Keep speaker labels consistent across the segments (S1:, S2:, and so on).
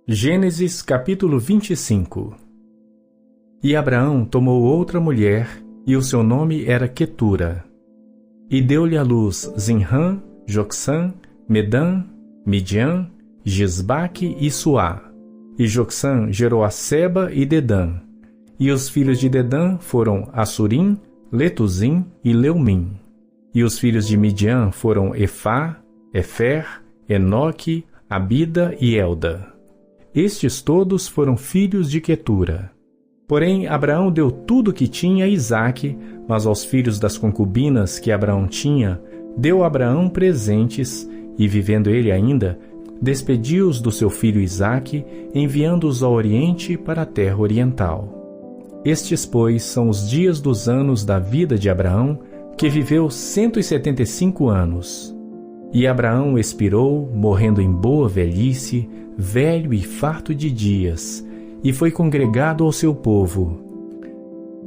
S1: Gênesis capítulo 25. E Abraão tomou outra mulher, e o seu nome era Quetura. E deu-lhe à luz Zinrã, Jocsã, Medã, Midian, Gisbaque e Suá. E Jocsã gerou a Seba e Dedã. E os filhos de Dedã foram Assurim, Letuzim e Leumim. E os filhos de Midian foram Efá, Efer, Enoque, Abida e Elda. Estes todos foram filhos de Quetura. Porém, Abraão deu tudo o que tinha a Isaque, mas aos filhos das concubinas que Abraão tinha, deu Abraão presentes, e vivendo ele ainda, despediu-os do seu filho Isaque, enviando-os ao oriente para a terra oriental. Estes, pois, são os dias dos anos da vida de Abraão, que viveu 175 anos. E Abraão expirou, morrendo em boa velhice, velho e farto de dias, e foi congregado ao seu povo.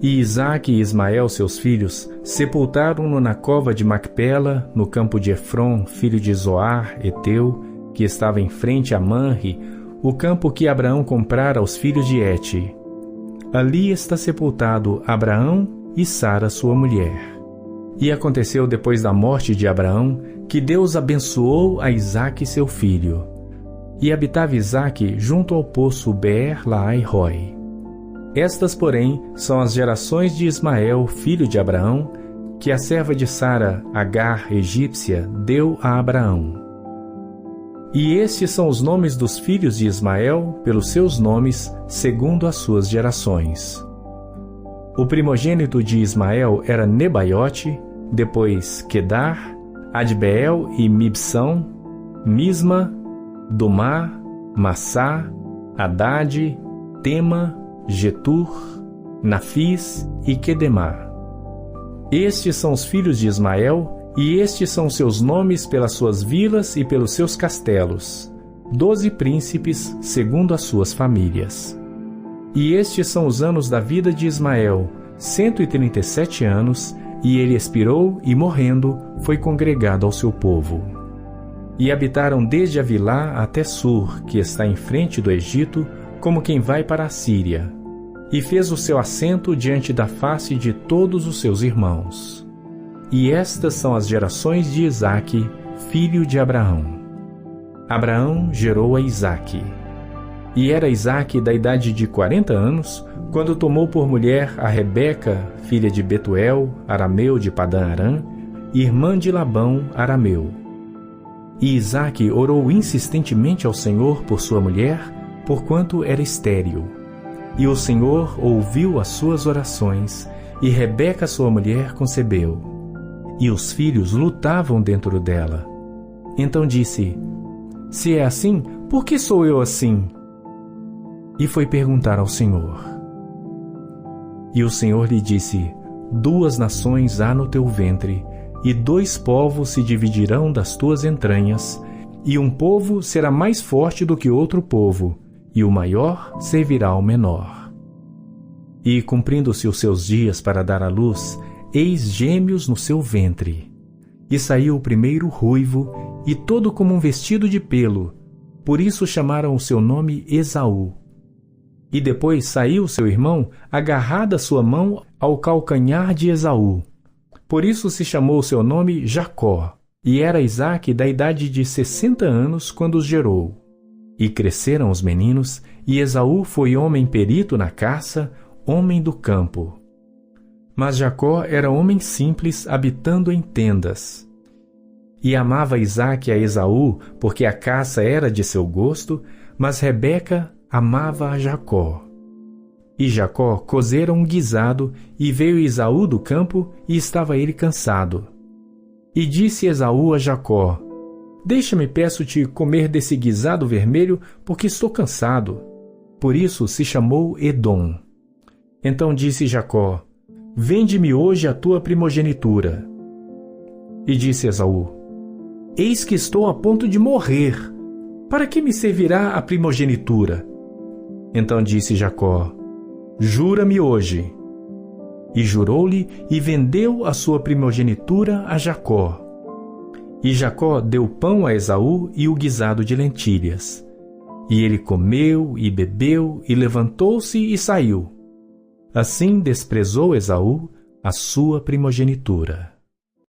S1: E Isaque e Ismael, seus filhos, sepultaram-no na cova de Macpela, no campo de Efron, filho de Zoar, Eteu, que estava em frente a Manre, o campo que Abraão comprara aos filhos de Hete. Ali está sepultado Abraão e Sara, sua mulher. E aconteceu depois da morte de Abraão, que Deus abençoou a Isaque seu filho. E habitava Isaque junto ao poço Beer-Lahai-Roi. Estas, porém, são as gerações de Ismael, filho de Abraão, que a serva de Sara, Agar, egípcia, deu a Abraão. E estes são os nomes dos filhos de Ismael, pelos seus nomes, segundo as suas gerações. O primogênito de Ismael era Nebaiote, depois Quedar, Adbeel e Mibsão, Misma, Dumá, Massá, Haddad, Tema, Getur, Nafis e Quedemá. Estes são os filhos de Ismael, e estes são seus nomes pelas suas vilas e pelos seus castelos, 12 príncipes segundo as suas famílias. E estes são os anos da vida de Ismael, 137 anos, e ele expirou e, morrendo, foi congregado ao seu povo. E habitaram desde Avilá até Sur, que está em frente do Egito, como quem vai para a Síria. E fez o seu assento diante da face de todos os seus irmãos. E estas são as gerações de Isaque, filho de Abraão. Abraão gerou a Isaque. E era Isaque da idade de 40 anos, quando tomou por mulher a Rebeca, filha de Betuel, arameu de Padã-Arã, irmã de Labão, arameu. E Isaque orou insistentemente ao Senhor por sua mulher, porquanto era estéril. E o Senhor ouviu as suas orações, e Rebeca, sua mulher, concebeu. E os filhos lutavam dentro dela. Então disse: Se é assim, por que sou eu assim? E foi perguntar ao Senhor. E o Senhor lhe disse: 2 nações há no teu ventre, e 2 povos se dividirão das tuas entranhas, e um povo será mais forte do que outro povo, e o maior servirá ao menor. E cumprindo-se os seus dias para dar à luz, eis gêmeos no seu ventre. E saiu o primeiro ruivo, e todo como um vestido de pelo, por isso chamaram o seu nome Esaú. E depois saiu seu irmão, agarrada a sua mão ao calcanhar de Esaú. Por isso se chamou o seu nome Jacó, e era Isaque da idade de 60 anos quando os gerou. E cresceram os meninos, e Esaú foi homem perito na caça, homem do campo. Mas Jacó era homem simples, habitando em tendas. E amava Isaque a Esaú, porque a caça era de seu gosto, mas Rebeca amava a Jacó. E Jacó cozera um guisado, e veio Esaú do campo, e estava ele cansado. E disse Esaú a Jacó: Deixa-me, peço-te, comer desse guisado vermelho, porque estou cansado. Por isso se chamou Edom. Então disse Jacó: Vende-me hoje a tua primogenitura. E disse Esaú: Eis que estou a ponto de morrer. Para que me servirá a primogenitura? Então disse Jacó: Jura-me hoje. E jurou-lhe, e vendeu a sua primogenitura a Jacó. E Jacó deu pão a Esaú e o guisado de lentilhas. E ele comeu e bebeu e levantou-se e saiu. Assim desprezou Esaú a sua primogenitura.